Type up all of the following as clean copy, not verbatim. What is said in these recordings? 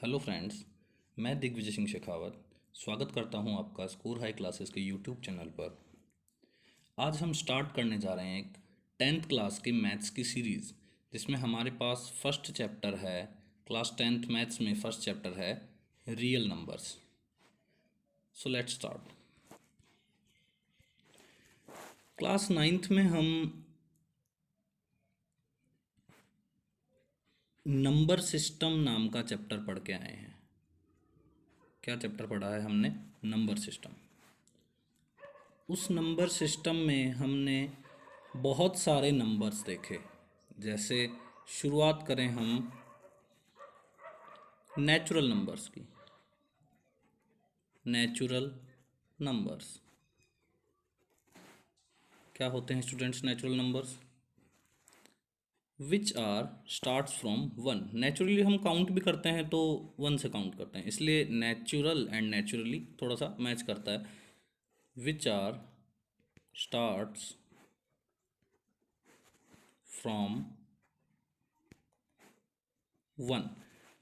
Hello friends, मैं दिग्विजय सिंह शेखावत स्वागत करता हूं आपका स्कोर हाई क्लासेस के यूट्यूब चैनल पर। आज हम स्टार्ट करने जा रहे हैं एक 10th क्लास के मैथ्स की सीरीज़, जिसमें हमारे पास फर्स्ट चैप्टर है। क्लास 10th मैथ्स में फर्स्ट चैप्टर है real numbers. So let's start. Class 9th में हम नंबर सिस्टम नाम का चैप्टर पढ़ के आए हैं। क्या चैप्टर पढ़ा है हमने? Number system. उस नंबर सिस्टम में हमने बहुत सारे नंबर्स देखे। जैसे शुरुआत करें हम नेचुरल नंबर्स की। नेचुरल नंबर्स क्या होते हैं students? Natural numbers which are starts from one. Naturally हम काउंट भी करते हैं तो वन से काउंट करते हैं, इसलिए नेचुरल एंड नेचुरली थोड़ा सा मैच करता है। Which are starts from one,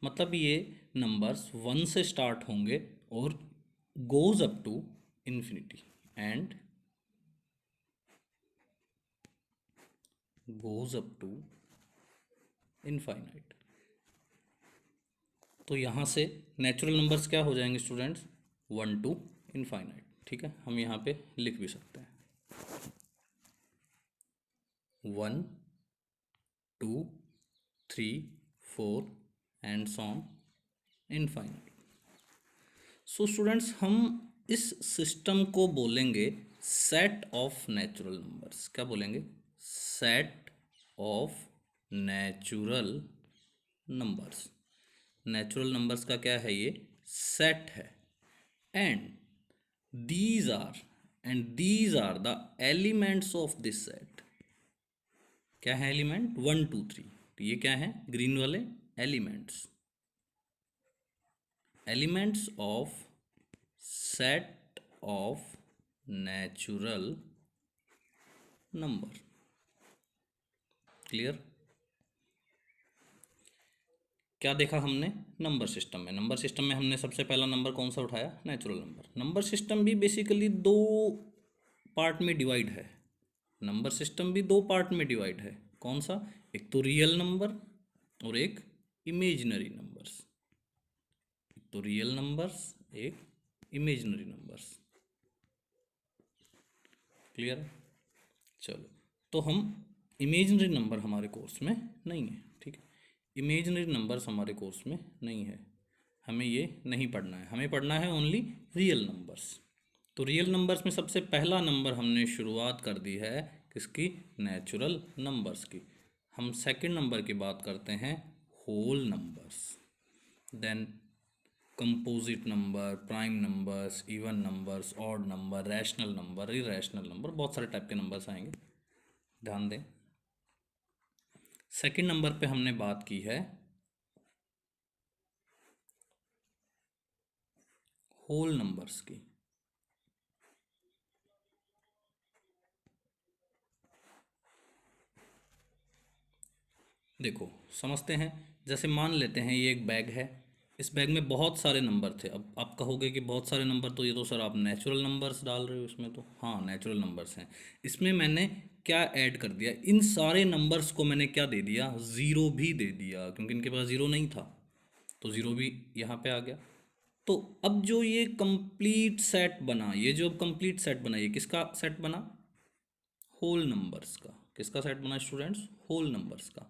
मतलब ये नंबर्स वन से स्टार्ट होंगे और goes up to infinity and goes up to infinite. तो यहाँ से नेचुरल नंबर्स क्या हो जाएंगे स्टूडेंट्स? One two infinite. ठीक है, हम यहाँ पे लिख भी सकते हैं 1 2 3 4 and so on infinite. So students, हम इस सिस्टम को बोलेंगे सेट ऑफ नेचुरल नंबर्स। क्या बोलेंगे? Set of natural numbers. Natural numbers का क्या है? ये सेट है। And these are these are the elements of this set. क्या है एलिमेंट? 1 2 3। तो ये क्या है? ग्रीन वाले elements. Elements of set of natural number. Clear? क्या देखा हमने नंबर सिस्टम में? नंबर सिस्टम में हमने सबसे पहला नंबर कौन सा उठाया? Natural number. नंबर सिस्टम भी बेसिकली दो पार्ट में डिवाइड है। नंबर सिस्टम भी दो पार्ट में डिवाइड है। कौन सा? एक तो रियल नंबर और एक इमेजिनरी नंबर्स। एक तो रियल नंबर्स, एक इमेजिनरी नंबर्स। क्लियर? चलो, तो हम इमेजिनरी नंबर हमारे कोर्स में नहीं है। ठीक है, इमेजिनरी नंबर्स हमारे कोर्स में नहीं है, हमें ये नहीं पढ़ना है। हमें पढ़ना है ओनली रियल नंबर्स। तो रियल नंबर्स में सबसे पहला नंबर हमने शुरुआत कर दी है किसकी? नेचुरल नंबर्स की। हम सेकंड नंबर की बात करते हैं whole numbers, then composite number, prime numbers, even numbers, odd number, rational number, irrational number, बहुत सारे टाइप के नंबर्स आएंगे, ध्यान दें। सेकंड नंबर पे हमने बात की है होल नंबर्स की। देखो, समझते हैं। जैसे मान लेते हैं ये एक बैग है, इस बैग में बहुत सारे नंबर थे। अब आप कहोगे कि बहुत सारे नंबर, तो ये तो सर आप नेचुरल नंबर्स डाल रहे हो इसमें। तो हाँ, नेचुरल नंबर्स हैं। इसमें मैंने क्या ऐड कर दिया? इन सारे नंबर्स को मैंने क्या दे दिया? ज़ीरो भी दे दिया, क्योंकि इनके पास ज़ीरो नहीं था, तो ज़ीरो भी यहाँ पे आ गया। तो अब जो ये कंप्लीट सेट बना, ये जो अब कंप्लीट सेट बना, ये किसका सेट बना? होल नंबर्स का। किसका सेट बना स्टूडेंट्स? होल नंबर्स का।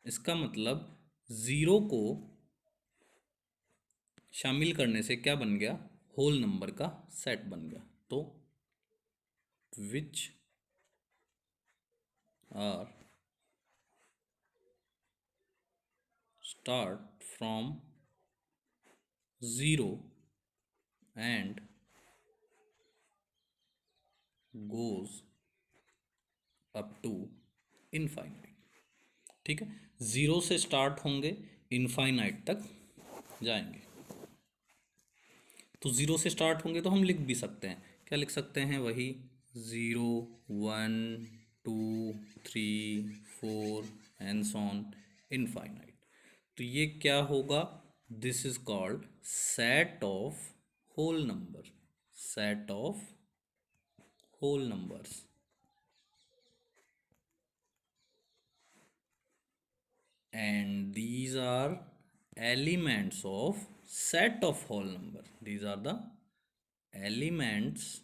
इसका मतलब ज़ीरो को शामिल करने से क्या बन गया? होल नंबर का सेट बन गया। तो which are start from zero and goes up to infinite. ठीक है, ज़ीरो से स्टार्ट होंगे, इनफाइनाइट तक जाएंगे। तो ज़ीरो से स्टार्ट होंगे तो हम लिख भी सकते हैं। क्या लिख सकते हैं? वही 0 1 2 3 4 एंड सो ऑन इनफाइनाइट। तो ये क्या होगा? This is called set of whole number. Set of whole numbers. And these are elements of set of whole number. These are the elements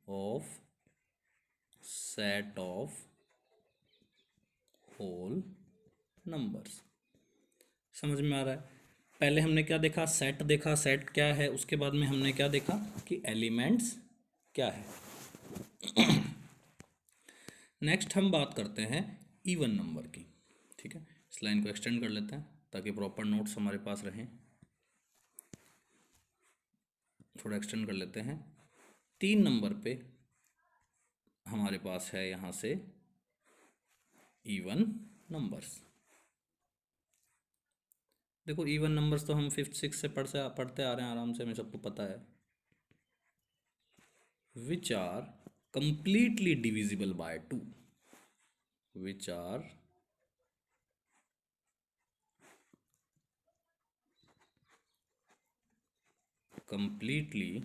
of set of whole numbers. समझ में आ रहा है? पहले हमने क्या देखा, सेट देखा, सेट क्या है, उसके बाद में हमने क्या देखा कि एलिमेंट्स क्या है। नेक्स्ट हम बात करते हैं इवन नंबर की। ठीक है, इस लाइन को एक्सटेंड कर लेते हैं ताकि प्रॉपर नोट्स हमारे पास रहें। थोड़ा एक्सटेंड कर लेते हैं। 3 नंबर पे हमारे पास है यहाँ से इवन नंबर्स। देखो इवन नंबर्स तो हम 5th 6th से पढ़ते आ रहे हैं आराम से, हमें सबको पता है। Which are completely divisible by 2, which are completely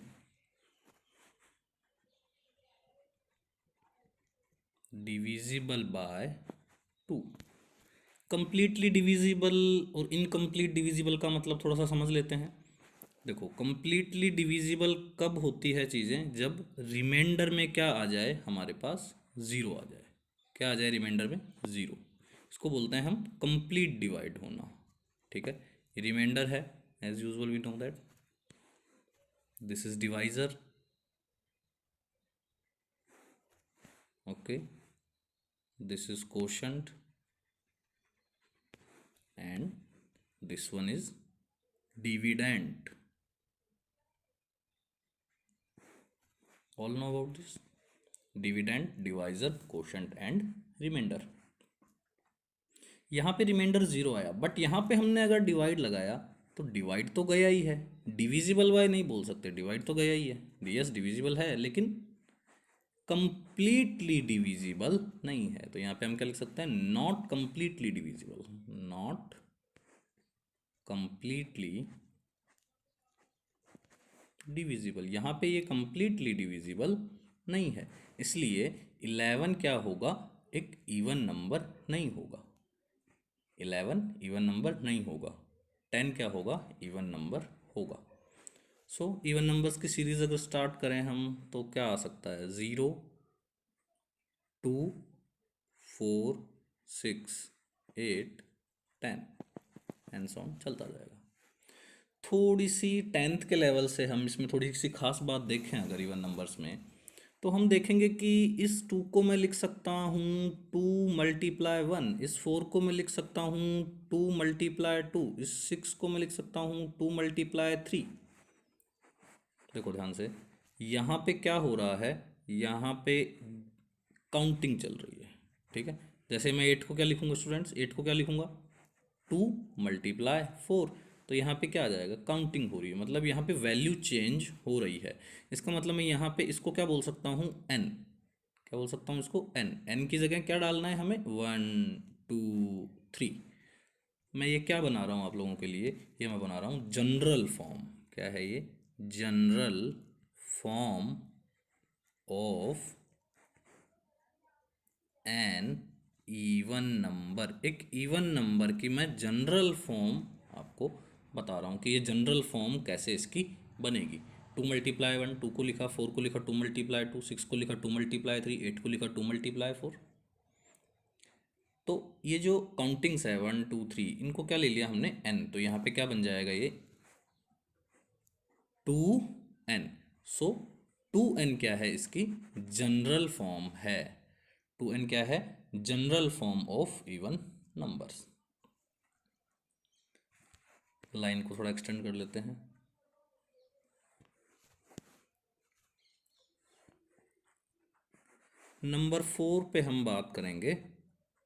divisible by 2। Completely divisible और इनकम्प्लीट डिविजिबल का मतलब थोड़ा सा समझ लेते हैं। देखो कंप्लीटली डिविजिबल कब होती है चीज़ें, जब रिमाइंडर में क्या आ जाए, हमारे पास ज़ीरो आ जाए। क्या आ जाए रिमाइंडर में? ज़ीरो। इसको बोलते हैं हम कंप्लीट डिवाइड होना। ठीक है, रिमाइंडर है, as usual we know that this is divisor, okay, this is quotient, and this one is dividend. All know about this: dividend, divisor, quotient and remainder। यहाँ पे रिमाइंडर ज़ीरो आया, but यहाँ पे हमने अगर डिवाइड लगाया तो डिवाइड तो गया ही है, डिविजिबल बाय नहीं बोल सकते, डिवाइड तो गया ही है। यस डिविजिबल है लेकिन कंप्लीटली डिविजिबल नहीं है। तो यहाँ पे हम क्या लिख सकते हैं? Not completely divisible, not completely divisible. यहाँ पे ये कंप्लीटली डिविजिबल नहीं है, इसलिए 11 क्या होगा? एक इवन नंबर नहीं होगा। 11 इवन नंबर नहीं होगा। 10 क्या होगा? इवन नंबर होगा। सो इवन नंबर्स की सीरीज अगर स्टार्ट करें हम तो क्या आ सकता है? 0, 2, 4, 6, 8, 10 एंड सो ऑन चलता जाएगा। थोड़ी सी 10th के लेवल से हम इसमें थोड़ी सी खास बात देखें अगर इवन नंबर्स में, तो हम देखेंगे कि इस 2 को मैं लिख सकता हूँ 2 मल्टीप्लाई 1, इस 4 को मैं लिख सकता हूँ 2 मल्टीप्लाई 2, इस 6 को मैं लिख सकता हूँ 2 मल्टीप्लाई 3। देखो ध्यान से, यहाँ पे क्या हो रहा है? यहाँ पे काउंटिंग चल रही है। ठीक है, जैसे मैं 8 को क्या लिखूंगा स्टूडेंट्स? 8 को क्या लिखूंगा? 2 मल्टीप्लाई 4। तो यहाँ पे क्या आ जाएगा? काउंटिंग हो रही है, मतलब यहाँ पे वैल्यू चेंज हो रही है। इसका मतलब मैं यहाँ पे इसको क्या बोल सकता हूँ? n। क्या बोल सकता हूँ इसको? n। n की जगह क्या डालना है हमें? 1, 2, 3। मैं ये क्या बना रहा हूँ आप लोगों के लिए? ये मैं बना रहा हूँ जनरल फॉर्म। क्या है ये? General form of an even number. एक इवन नंबर की मैं जनरल फॉर्म आपको बता रहा हूँ कि ये जनरल फॉर्म कैसे इसकी बनेगी। 2 मल्टीप्लाई 1, 2 को लिखा, 4 को लिखा 2 मल्टीप्लाई 2, 6 को लिखा 2 मल्टीप्लाई 3, 8 को लिखा 2 मल्टीप्लाई 4। तो ये जो काउंटिंग्स है 1, 2, 3, इनको क्या ले लिया हमने? n। तो यहाँ पे क्या बन जाएगा? ये 2n। सो 2n क्या है? इसकी जनरल फॉर्म है। 2n क्या है? General form of even numbers. Line को थोड़ा एक्सटेंड कर लेते हैं। नंबर 4 पे हम बात करेंगे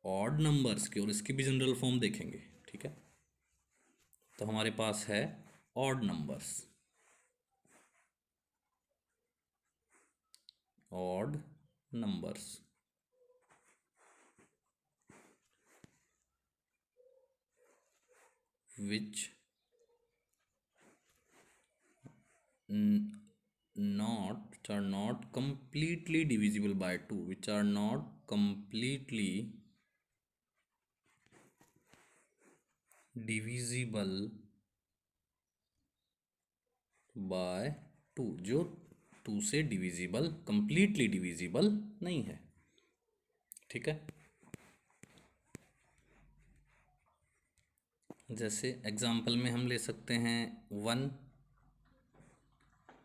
ऑड नंबर्स की और इसकी भी जनरल फॉर्म देखेंगे। ठीक है, तो हमारे पास है odd numbers. Odd numbers which which are not completely divisible by 2, which are not completely divisible by 2, जो 2 से डिविजिबल, कंप्लीटली डिविजिबल नहीं है। ठीक है, जैसे एग्जाम्पल में हम ले सकते हैं 1,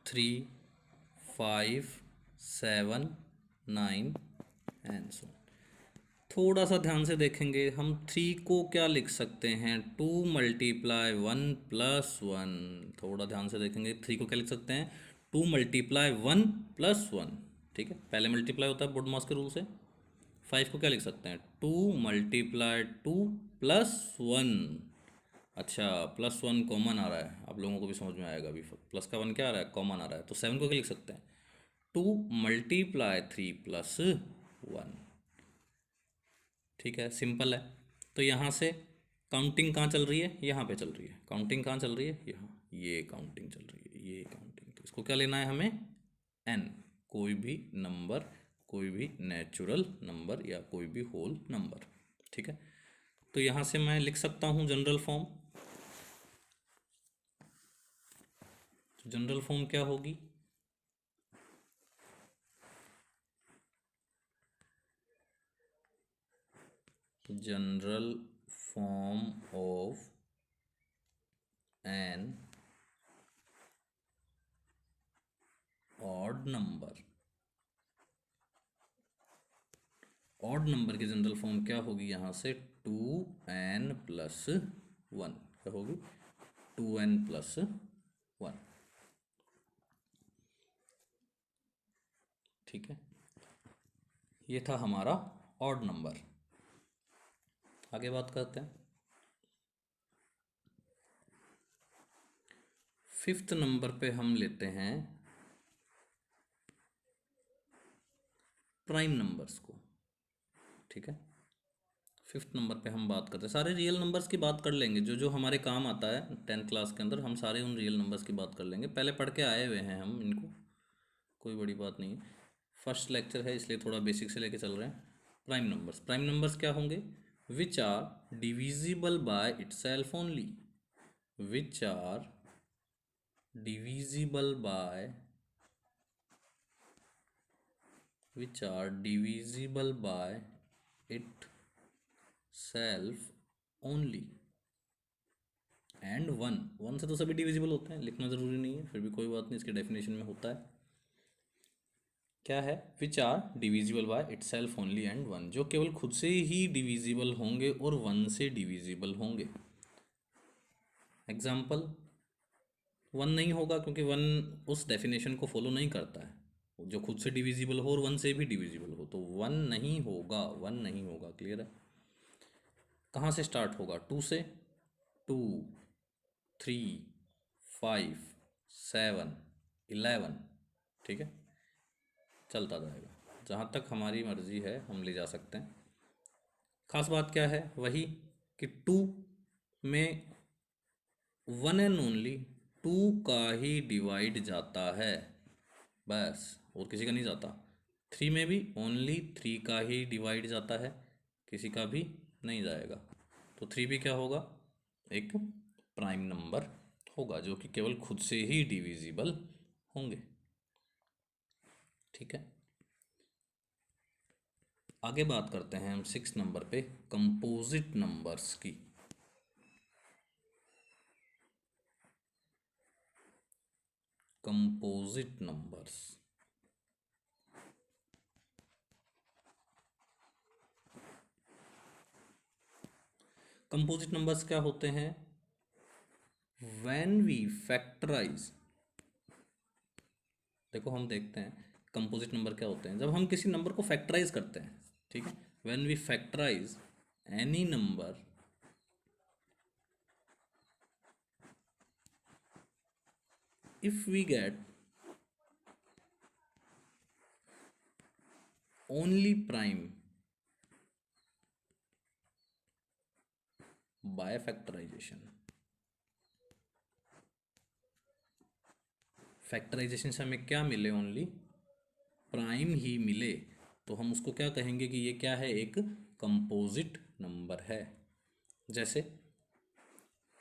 3, 5, 7, 9 एंड सो। थोड़ा सा ध्यान से देखेंगे, हम 3 को क्या लिख सकते हैं, 2 मल्टीप्लाई 1 प्लस 1। थोड़ा ध्यान से देखेंगे, 3 को क्या लिख सकते हैं, 2 मल्टीप्लाई 1 प्लस 1। ठीक है, पहले मल्टीप्लाई होता है बोर्ड मास के रूल से। 5 को क्या लिख सकते हैं, 2 मल्टीप्लाई 2 प्लस 1। अच्छा, प्लस 1 कॉमन आ रहा है, आप लोगों को भी समझ में आएगा अभी। प्लस का 1 क्या आ रहा है, कॉमन आ रहा है। तो 7 को क्या लिख सकते हैं, 2 मल्टीप्लाई 3 प्लस 1। ठीक है, सिंपल है। तो यहाँ से काउंटिंग कहाँ चल रही है, यहाँ पे चल रही है। काउंटिंग कहाँ चल रही है, यहाँ, ये काउंटिंग चल रही है, ये काउंटिंग। तो इसको क्या लेना है हमें, n, कोई भी नंबर, कोई भी नेचुरल नंबर या कोई भी होल नंबर। ठीक है, तो यहाँ से मैं लिख सकता हूँ जनरल फॉर्म। तो जनरल फॉर्म क्या होगी, general form of an odd number. Odd number की जनरल फॉर्म क्या होगी, यहाँ से 2n प्लस 1। क्या होगी, 2n प्लस 1। ठीक है, ये था हमारा ऑड नंबर। आगे बात करते हैं। 5th नंबर पे हम लेते हैं प्राइम नंबर्स को। ठीक है, 5th नंबर पे हम बात करते हैं, सारे रियल नंबर्स की बात कर लेंगे, जो जो हमारे काम आता है 10th क्लास के अंदर, हम सारे उन रियल नंबर्स की बात कर लेंगे। पहले पढ़ के आए हुए हैं हम इनको, कोई बड़ी बात नहीं है। फर्स्ट लेक्चर है इसलिए थोड़ा बेसिक से लेके चल रहे हैं। प्राइम नंबर्स, प्राइम नंबर्स क्या होंगे, which are divisible by itself only, which are divisible by, which are divisible by itself only and 1। 1 से तो सभी डिविजिबल होते हैं, लिखना ज़रूरी नहीं है, फिर भी कोई बात नहीं, इसके डेफिनेशन में होता है। क्या है, which are divisible by itself only and 1, जो केवल खुद से ही डिविजिबल होंगे और 1 से डिविजिबल होंगे। एग्जाम्पल, 1 नहीं होगा क्योंकि 1 उस डेफिनेशन को फॉलो नहीं करता है, जो खुद से डिविजिबल हो और 1 से भी डिविजिबल हो, तो 1 नहीं होगा, 1 नहीं होगा। क्लियर है। कहाँ से स्टार्ट होगा, 2 से, 2, 3, 5, 7, 11। ठीक है, चलता जाएगा, जहाँ तक हमारी मर्जी है हम ले जा सकते हैं। खास बात क्या है, वही कि 2 में 1 एंड ओनली 2 का ही डिवाइड जाता है, बस, और किसी का नहीं जाता। 3 में भी ओनली 3 का ही डिवाइड जाता है, किसी का भी नहीं जाएगा। तो 3 भी क्या होगा, एक प्राइम नंबर होगा, जो कि केवल खुद से ही डिविजिबल होंगे। ठीक है, आगे बात करते हैं हम 6 नंबर पे कंपोजिट नंबर्स की। कंपोजिट नंबर्स, कंपोजिट नंबर्स क्या होते हैं, व्हेन वी फैक्टराइज। देखो हम देखते हैं कंपोजिट नंबर क्या होते हैं, जब हम किसी नंबर को फैक्टराइज करते हैं। ठीक है, when we factorize any number if we get only prime by factorization। Factorization से हमें क्या मिले, ओनली प्राइम ही मिले, तो हम उसको क्या कहेंगे कि ये क्या है, एक कंपोजिट नंबर है। जैसे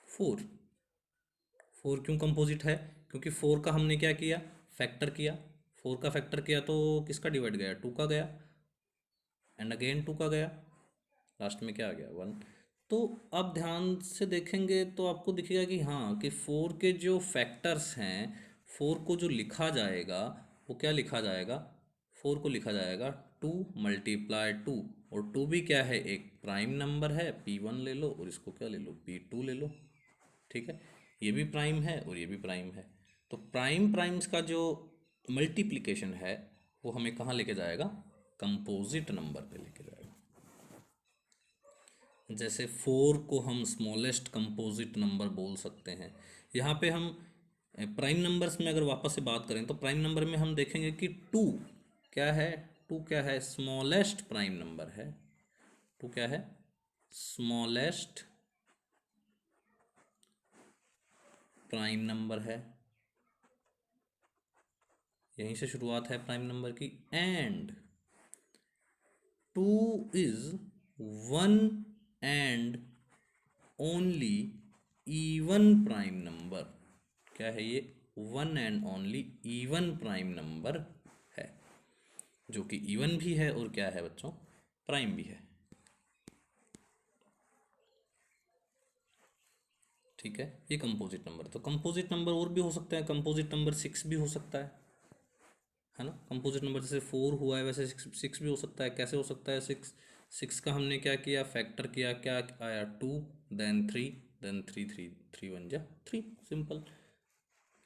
4, 4 क्यों कंपोजिट है, क्योंकि 4 का हमने क्या किया, फैक्टर किया। 4 का फैक्टर किया तो किसका डिवाइड गया, 2 का गया, एंड अगेन 2 का गया, लास्ट में क्या आ गया, 1। तो आप ध्यान से देखेंगे तो आपको दिखेगा कि हाँ, कि 4 के जो फैक्टर्स हैं, 4 को जो लिखा जाएगा वो क्या लिखा जाएगा, 4 को लिखा जाएगा 2 मल्टीप्लाई 2, और 2 भी क्या है, एक प्राइम नंबर है, P1 ले लो और इसको क्या ले लो, P2 ले लो। ठीक है, ये भी प्राइम है और ये भी प्राइम है। तो प्राइम प्राइम्स का जो मल्टीप्लिकेशन है वो हमें कहाँ लेके जाएगा, कंपोजिट नंबर पे लेके जाएगा। जैसे 4 को हम स्मॉलेस्ट कंपोजिट नंबर बोल सकते हैं। यहाँ पे हम प्राइम नंबर्स में अगर वापस से बात करें तो प्राइम नंबर में हम देखेंगे कि 2 क्या है, 2 क्या है, स्मॉलेस्ट प्राइम नंबर है। 2 क्या है, स्मॉलेस्ट प्राइम नंबर है, यहीं से शुरुआत है प्राइम नंबर की। And 2 is 1 and only even prime number. क्या है ये, 1 and only even prime number है, जो कि इवन भी है और क्या है बच्चों, प्राइम भी है। ठीक है, ये कंपोजिट नंबर। तो कंपोजिट नंबर और भी हो सकता है, कंपोजिट नंबर 6 भी हो सकता है ना। कंपोजिट नंबर जैसे 4 हुआ है वैसे 6 भी हो सकता है। कैसे हो सकता है, 6 का हमने क्या किया, फैक्टर किया, क्या आया, 2 देन 3 देन 3 3 3 1 जा 3, सिंपल।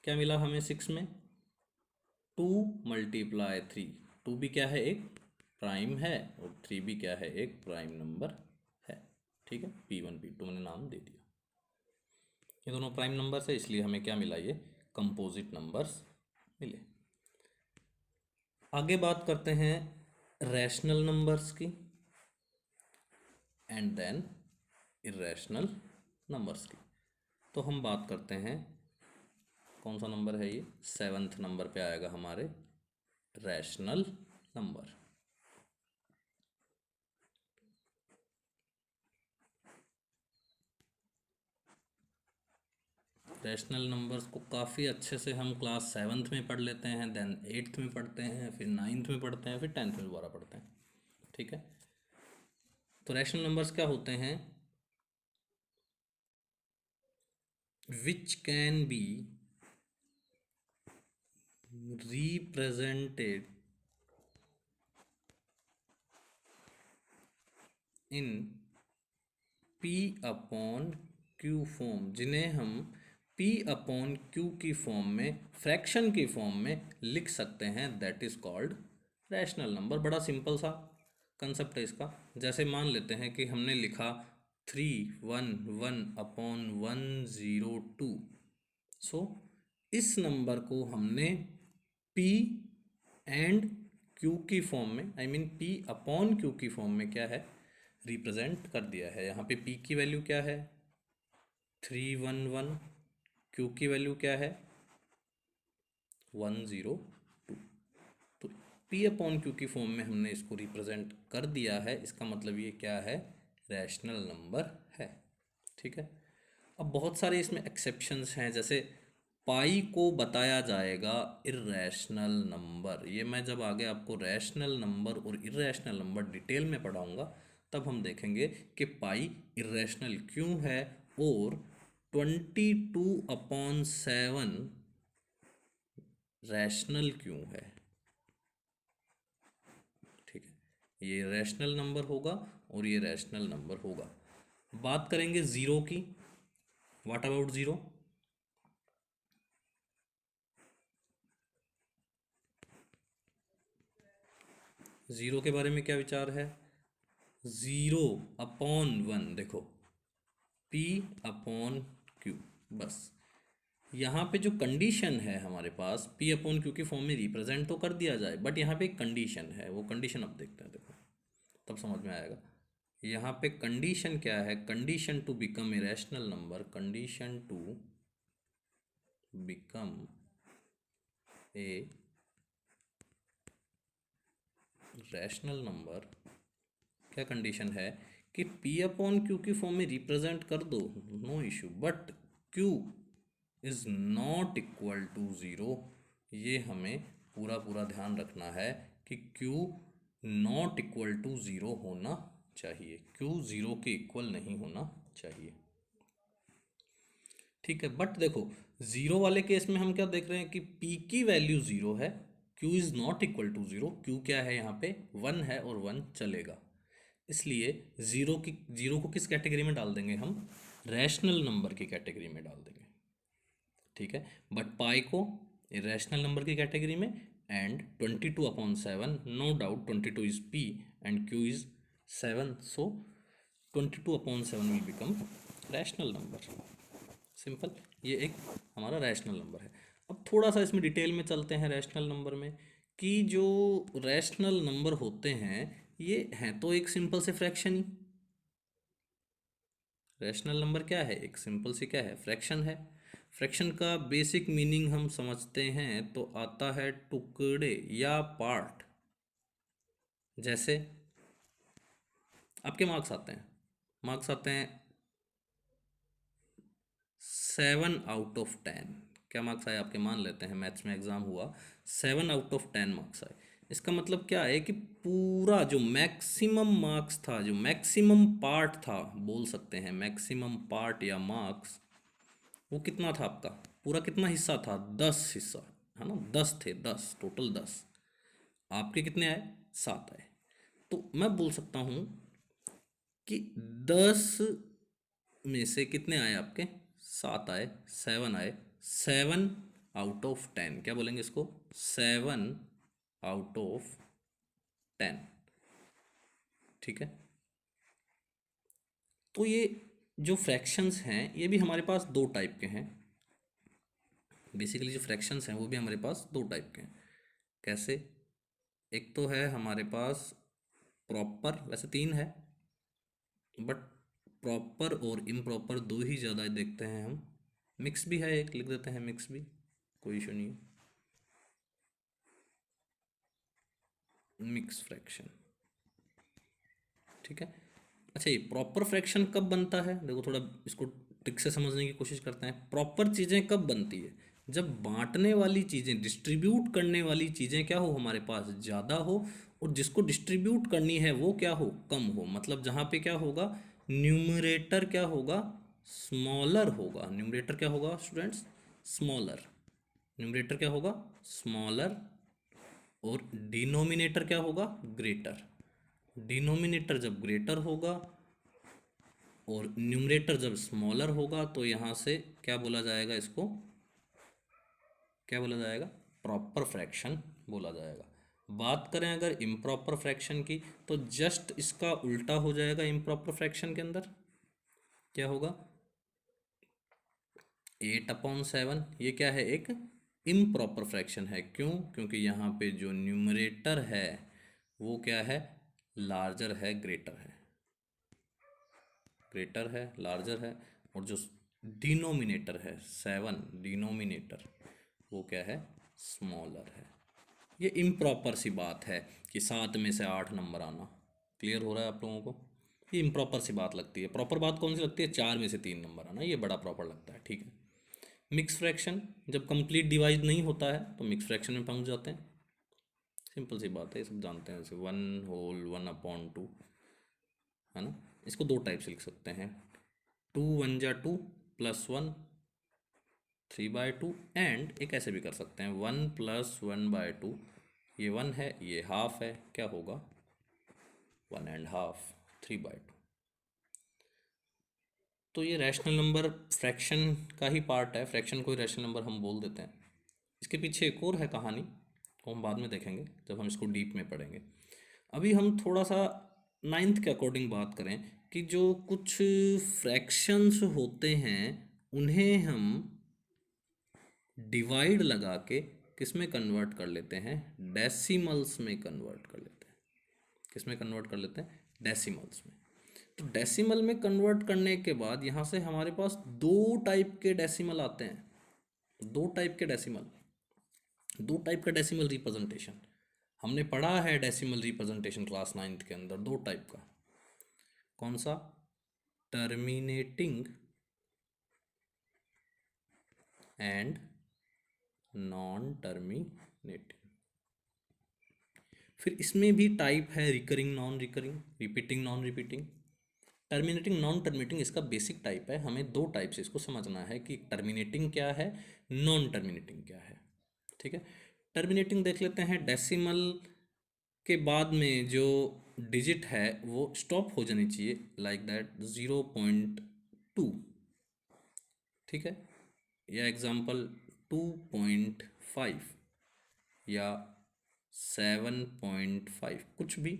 क्या मिला हमें 6 में, 2 मल्टीप्लाई 3। 2 भी क्या है, एक प्राइम है, और 3 भी क्या है, एक प्राइम नंबर है। ठीक है, P1 P2 मैंने नाम दे दिया, ये दोनों प्राइम नंबर्स है, इसलिए हमें क्या मिला, ये कंपोजिट नंबर्स मिले। आगे बात करते हैं रैशनल नंबर्स की एंड देन इरेशनल नंबर्स की। तो हम बात करते हैं, कौन सा नंबर है ये, 7th नंबर पे आएगा हमारे रैशनल नंबर। रैशनल नंबर्स को काफ़ी अच्छे से हम क्लास 7th में पढ़ लेते हैं, देन 8th में पढ़ते हैं, फिर 9th में पढ़ते हैं, फिर 10th में दोबारा पढ़ते हैं। ठीक है, तो रैशनल नंबर्स क्या होते हैं, which can be represented in P upon Q form, जिन्हें हम P अपॉन Q की फॉर्म में, फ्रैक्शन की फॉर्म में लिख सकते हैं, that is called rational number. बड़ा सिंपल सा कंसेप्ट है इसका। जैसे मान लेते हैं कि हमने लिखा 311 अपॉन 102, सो इस नंबर को हमने P एंड Q की फॉर्म में, I mean P upon Q की फॉर्म में क्या है, रिप्रेजेंट कर दिया है। यहाँ पे P की वैल्यू क्या है, 311, Q की वैल्यू क्या है, 102। तो P अपॉन Q की फॉर्म में हमने इसको रिप्रेजेंट कर दिया है, इसका मतलब ये क्या है, रैशनल नंबर है। ठीक है, अब बहुत सारे इसमें एक्सेप्शंस हैं, जैसे पाई को बताया जाएगा इर्रेशनल नंबर। ये मैं जब आगे आपको रैशनल नंबर और इर्रेशनल नंबर डिटेल में पढ़ाऊंगा तब हम देखेंगे कि पाई इर्रेशनल क्यों है और 22/7 रैशनल क्यों है। ठीक है, ये रैशनल नंबर होगा और ये रैशनल नंबर होगा। बात करेंगे ज़ीरो की, व्हाट अबाउट ज़ीरो, ज़ीरो के बारे में क्या विचार है, 0/1, देखो P अपॉन Q, बस यहाँ पे जो कंडीशन है हमारे पास, P अपॉन Q की फॉर्म में रिप्रेजेंट तो कर दिया जाए, बट यहाँ पे एक कंडीशन है, वो कंडीशन अब देखते हैं, देखो तब समझ में आएगा। यहाँ पे कंडीशन क्या है, condition to become a rational number, condition to become a rational number, क्या कंडीशन है कि P अपॉन क्यू की फॉर्म में रिप्रेजेंट कर दो, no issue, but Q is not equal to zero. ये हमें पूरा पूरा ध्यान रखना है कि Q not equal to zero होना चाहिए, Q ज़ीरो के इक्वल नहीं होना चाहिए, ठीक है। बट देखो ज़ीरो वाले केस में हम क्या देख रहे हैं कि P की वैल्यू ज़ीरो है, Q is not equal to zero, Q क्या है यहाँ पे वन है और वन चलेगा, इसलिए ज़ीरो को किस कैटेगरी में डाल देंगे हम, रैशनल नंबर की कैटेगरी में डाल देंगे, ठीक है। बट पाई को इरेशनल नंबर की कैटेगरी में, and 22/7, no doubt 22 is P and Q is 7, so 22/7 will become rational number, simple. ये एक हमारा रैशनल नंबर है। अब थोड़ा सा इसमें डिटेल में चलते हैं रैशनल नंबर में, कि जो रैशनल नंबर होते हैं ये हैं तो एक सिंपल से फ्रैक्शन ही, रैशनल नंबर क्या है, एक सिंपल सी क्या है, फ्रैक्शन है। फ्रैक्शन का बेसिक मीनिंग हम समझते हैं तो आता है टुकड़े या पार्ट। जैसे आपके मार्क्स आते हैं 7/10, क्या मार्क्स आए आपके, मान लेते हैं मैथ्स में एग्ज़ाम हुआ, 7/10 मार्क्स आए। इसका मतलब क्या है कि पूरा जो मैक्सिमम मार्क्स था, जो मैक्सिमम पार्ट था, बोल सकते हैं मैक्सिमम पार्ट या मार्क्स, वो कितना था आपका, पूरा कितना हिस्सा था, 10 हिस्सा, है ना, 10 थे, 10 टोटल 10, आपके कितने आए, 7 आए। तो मैं बोल सकता हूँ कि 10 में से कितने आए आपके, 7 आए, 7 आए, 7/10, क्या बोलेंगे इसको, 7/10, ठीक है। तो ये जो फ्रैक्शंस हैं ये भी हमारे पास दो टाइप के हैं, बेसिकली जो फ्रैक्शंस हैं वो भी हमारे पास दो टाइप के हैं। कैसे, एक तो है हमारे पास प्रॉपर, वैसे तीन है बट प्रॉपर और इम्प्रॉपर दो ही ज़्यादा देखते हैं हम, मिक्स भी है एक, लिख देते हैं मिक्स भी, कोई इशू नहीं है, मिक्स फ्रैक्शन, ठीक है। अच्छा ये प्रॉपर फ्रैक्शन कब बनता है, देखो थोड़ा इसको ट्रिक से समझने की कोशिश करते हैं। प्रॉपर चीज़ें कब बनती है, जब बांटने वाली चीज़ें, डिस्ट्रीब्यूट करने वाली चीज़ें क्या हो, हमारे पास ज़्यादा हो, और जिसको डिस्ट्रीब्यूट करनी है वो क्या हो, कम हो। मतलब जहाँ पे क्या होगा, न्यूमरेटर क्या होगा, स्मॉलर होगा। न्यूमरेटर क्या होगा स्टूडेंट्स, स्मॉलर। न्यूमरेटर क्या होगा, स्मॉलर, और डिनोमिनेटर क्या होगा, ग्रेटर। डिनोमिनेटर जब ग्रेटर होगा और न्यूमरेटर जब स्मॉलर होगा तो यहाँ से क्या बोला जाएगा, इसको क्या बोला जाएगा, प्रॉपर फ्रैक्शन बोला जाएगा। बात करें अगर इम्प्रॉपर फ्रैक्शन की, तो जस्ट इसका उल्टा हो जाएगा। इम्प्रॉपर फ्रैक्शन के अंदर क्या होगा, 8/7, ये क्या है, एक इम्प्रॉपर फ्रैक्शन है। क्यों, क्योंकि यहाँ पे जो न्यूमरेटर है वो क्या है, लार्जर है, ग्रेटर है, ग्रेटर है, लार्जर है, और जो डिनोमिनेटर है 7, डिनोमिनेटर वो क्या है, स्मॉलर है। ये इम्प्रॉपर सी बात है कि 7 में से 8 नंबर आना, क्लियर हो रहा है आप लोगों को, ये इम्प्रॉपर सी बात लगती है। प्रॉपर बात कौन सी लगती है, 4 में से 3 नंबर आना, ये बड़ा प्रॉपर लगता है, ठीक है। मिक्स फ्रैक्शन, जब कंप्लीट डिवाइड नहीं होता है तो मिक्स फ्रैक्शन में पहुंच जाते हैं, सिंपल सी बात है, ये सब जानते हैं, जैसे 1/1/2, है ना। इसको दो टाइप से लिख सकते हैं, 2 1 जा 2 +1 3/2, एंड एक ऐसे भी कर सकते हैं 1 + 1/2, ये 1 है, ये हाफ है, क्या होगा 1.5, 3/2। तो ये रैशनल नंबर फ्रैक्शन का ही पार्ट है, फ्रैक्शन को ही रैशनल नंबर हम बोल देते हैं। इसके पीछे एक और है कहानी, वो हम बाद में देखेंगे जब हम इसको डीप में पढ़ेंगे। अभी हम थोड़ा सा नाइन्थ के अकॉर्डिंग बात करें कि जो कुछ फ्रैक्शंस होते हैं उन्हें हम डिवाइड लगा के किस में कन्वर्ट कर लेते हैं, डेसिमल्स में कन्वर्ट कर लेते हैं। किस में कन्वर्ट कर लेते हैं, डेसिमल्स में। तो डेसिमल में कन्वर्ट करने के बाद यहाँ से हमारे पास दो टाइप के डेसिमल आते हैं, दो टाइप के डेसिमल। दो टाइप का डेसिमल रिप्रेजेंटेशन हमने पढ़ा है। डेसिमल रिप्रेजेंटेशन क्लास 9th के अंदर दो टाइप का। कौन सा? Terminating and non terminating. फिर इसमें भी टाइप है recurring non recurring, repeating non repeating. Terminating non terminating इसका बेसिक टाइप है। हमें दो टाइप से इसको समझना है कि टर्मिनेटिंग क्या है, नॉन टर्मिनेटिंग क्या है। ठीक है, टर्मिनेटिंग देख लेते हैं। डेसिमल के बाद में जो डिजिट है वो स्टॉप हो जानी चाहिए, लाइक दैट 0.2। ठीक है, या एग्जांपल 2.5 या 7.5, कुछ भी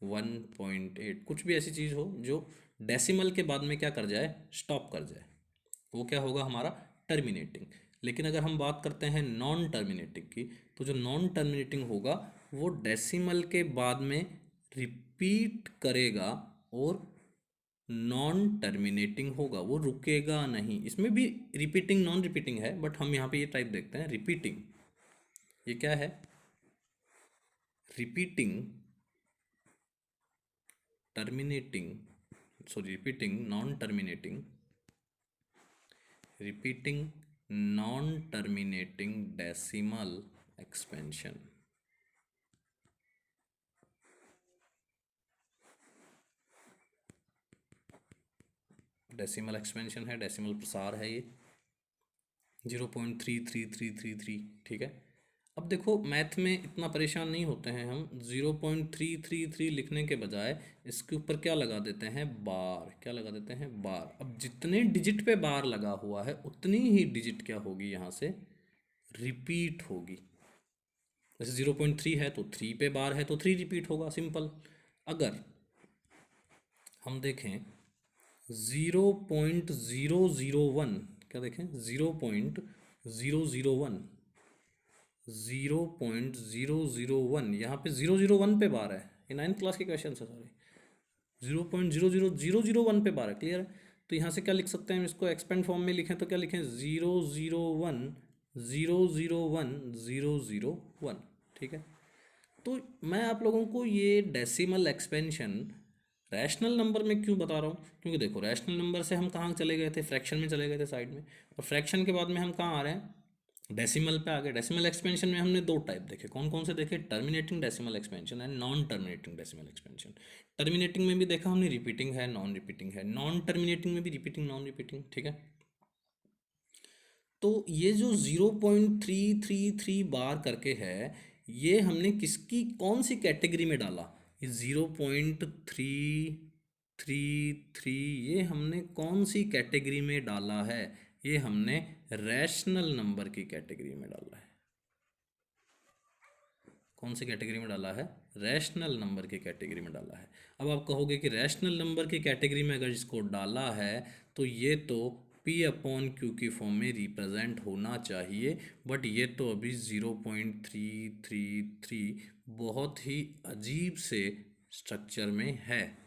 1.8, कुछ भी ऐसी चीज़ हो जो डेसिमल के बाद में क्या कर जाए, स्टॉप कर जाए, वो क्या होगा हमारा टर्मिनेटिंग। लेकिन अगर हम बात करते हैं नॉन टर्मिनेटिंग की, तो जो नॉन टर्मिनेटिंग होगा वो डेसिमल के बाद में रिपीट करेगा और नॉन टर्मिनेटिंग होगा, वो रुकेगा नहीं। इसमें भी रिपीटिंग नॉन रिपीटिंग है, बट हम यहाँ पे ये टाइप देखते हैं रिपीटिंग। ये क्या है? Repeating terminating, sorry repeating non terminating, repeating non terminating decimal expansion. Decimal expansion है, डेसिमल प्रसार है ये 0.33333। ठीक है, अब देखो मैथ में इतना परेशान नहीं होते हैं हम। 0.333 लिखने के बजाय इसके ऊपर क्या लगा देते हैं, बार। क्या लगा देते हैं, बार। अब जितने डिजिट पे बार लगा हुआ है उतनी ही डिजिट क्या होगी, यहाँ से रिपीट होगी। जैसे 0.3 है तो 3 पे बार है तो 3 रिपीट होगा, सिंपल। अगर हम देखें 0.001, क्या देखें 0.001, 0.001, यहाँ पे 001 पे बार है। ये 9th क्लास के क्वेश्चन है सारे। 0.00001 पे बार है, क्लियर है। तो यहाँ से क्या लिख सकते हैं हम इसको एक्सपेंड फॉर्म में लिखें तो क्या लिखें, 001 ठीक है। तो मैं आप लोगों को ये डेसिमल एक्सपेंशन रैशनल नंबर में क्यों बता रहा हूँ, क्योंकि देखो रैशनल नंबर से हम कहाँ चले गए थे, फ्रैक्शन में चले गए थे साइड में, और फ्रैक्शन के बाद में हम कहाँ आ रहे हैं, डेसिमल पे आ गए। डेसिमल एक्सपेंशन में हमने दो टाइप देखे, कौन कौन से देखे, terminating decimal expansion and non terminating decimal expansion. Terminating में भी देखा हमने रिपीटिंग है, नॉन रिपीटिंग है। नॉन टर्मिनेटिंग में भी रिपीटिंग नॉन रिपीटिंग। ठीक है, तो ये जो 0.333 बार करके है, ये हमने किसकी कौन सी कैटेगरी में डाला, ये 0.333 ये हमने कौन सी कैटेगरी में डाला है, ये हमने रैशनल नंबर की कैटेगरी में डाला है। कौन सी कैटेगरी में डाला है, रैशनल नंबर की कैटेगरी में डाला है। अब आप कहोगे कि रैशनल नंबर की कैटेगरी में अगर इसको डाला है तो ये तो P/Q की फॉर्म में रिप्रेजेंट होना चाहिए, बट ये तो अभी 0.333 बहुत ही अजीब से स्ट्रक्चर में है।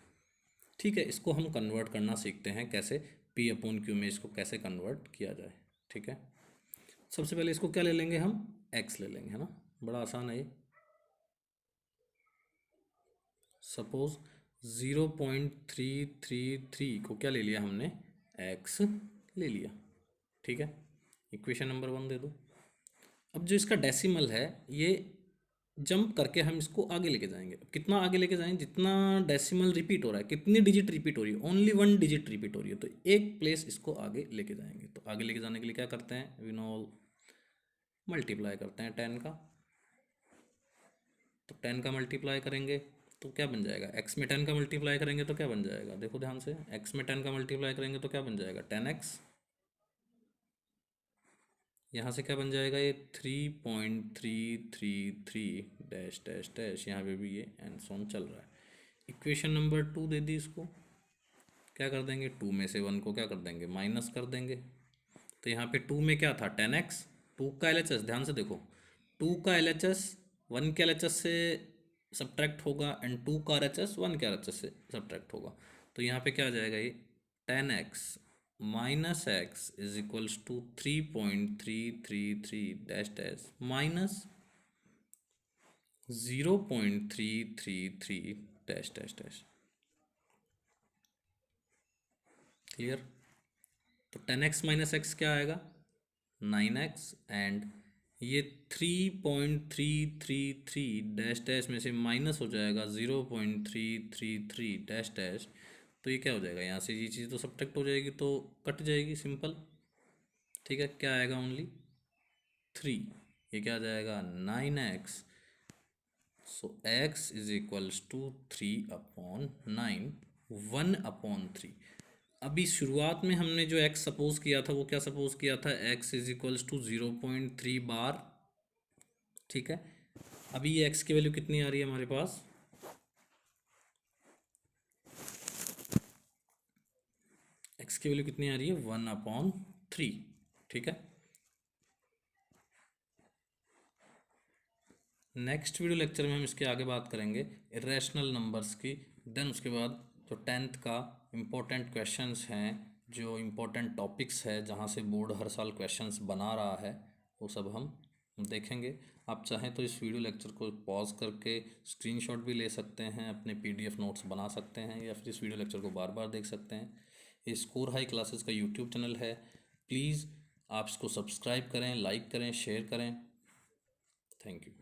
ठीक है, इसको हम कन्वर्ट करना सीखते हैं, कैसे P/Q में इसको कैसे कन्वर्ट किया जाए। ठीक है, सबसे पहले इसको क्या ले लेंगे हम, x ले लेंगे, है ना, बड़ा आसान है ये। सपोज 0.333 को क्या ले लिया हमने, x ले लिया। ठीक है, इक्वेशन नंबर 1 दे दो। अब जो इसका डेसिमल है ये जंप करके हम इसको आगे लेके जाएंगे। कितना आगे लेके जाएंगे, जितना डेसिमल रिपीट हो रहा है, कितनी डिजिट रिपीट हो रही है, ओनली 1 डिजिट रिपीट हो रही है, तो एक प्लेस इसको आगे लेके जाएंगे। तो आगे लेके जाने के लिए क्या करते हैं, विनोल मल्टीप्लाई करते हैं 10 का। तो 10 का मल्टीप्लाई करेंगे तो क्या बन जाएगा, x में 10 का मल्टीप्लाई करेंगे तो क्या बन जाएगा, देखो ध्यान से, x में 10 का मल्टीप्लाई करेंगे तो क्या बन जाएगा, 10x। यहाँ से क्या बन जाएगा, ये 3.333 डैश डैश डैश, यहाँ पे भी ये एंड सोन चल रहा है। इक्वेशन नंबर 2 दे दी इसको, क्या कर देंगे, 2 में से 1 को क्या कर देंगे, माइनस कर देंगे। तो यहाँ पे 2 में क्या था, 10x। 2 का LHS ध्यान से देखो, 2 का LHS 1 के LHS से सब्ट्रैक्ट होगा एंड 2 का RHS 1 के RHS से सब्ट्रैक्ट होगा। तो यहाँ पे क्या आ जाएगा, ये 10x minus x is equals to 3.333 dash dash minus 0.333 dash dash dash. Clear? तो 10x माइनस एक्स क्या आएगा? 9x एंड ये 3.333 डैश डैश में से माइनस हो जाएगा 0.333 डैश डैश, तो ये क्या हो जाएगा? यहाँ से ये चीज़ तो सब्ट्रैक्ट हो जाएगी, तो कट जाएगी, सिंपल। ठीक है, क्या आएगा? ओनली 3। ये क्या आ जाएगा? 9x। So x is equals to 3/9, 1/3। अभी शुरुआत में हमने जो x सपोज किया था वो क्या सपोज किया था? x इज इक्वल्स टू 0.3 बार। ठीक है, अभी ये x की वैल्यू कितनी आ रही है हमारे पास? x की वैल्यू कितनी आ रही है? 1/3। ठीक है, नेक्स्ट वीडियो लेक्चर में हम इसके आगे बात करेंगे इरेशनल नंबर्स की। देन उसके बाद जो 10th का इम्पोर्टेंट क्वेश्चंस हैं, जो इम्पोर्टेंट टॉपिक्स है जहाँ से बोर्ड हर साल क्वेश्चंस बना रहा है, वो सब हम देखेंगे। आप चाहें तो इस वीडियो लेक्चर को पॉज करके स्क्रीनशॉट भी ले सकते हैं, अपने PDF नोट्स बना सकते हैं, या फिर इस वीडियो लेक्चर को बार बार देख सकते हैं। ये स्कोर हाई क्लासेस का यूट्यूब चैनल है, प्लीज़ आप इसको सब्सक्राइब करें, लाइक करें, शेयर करें। Thank you.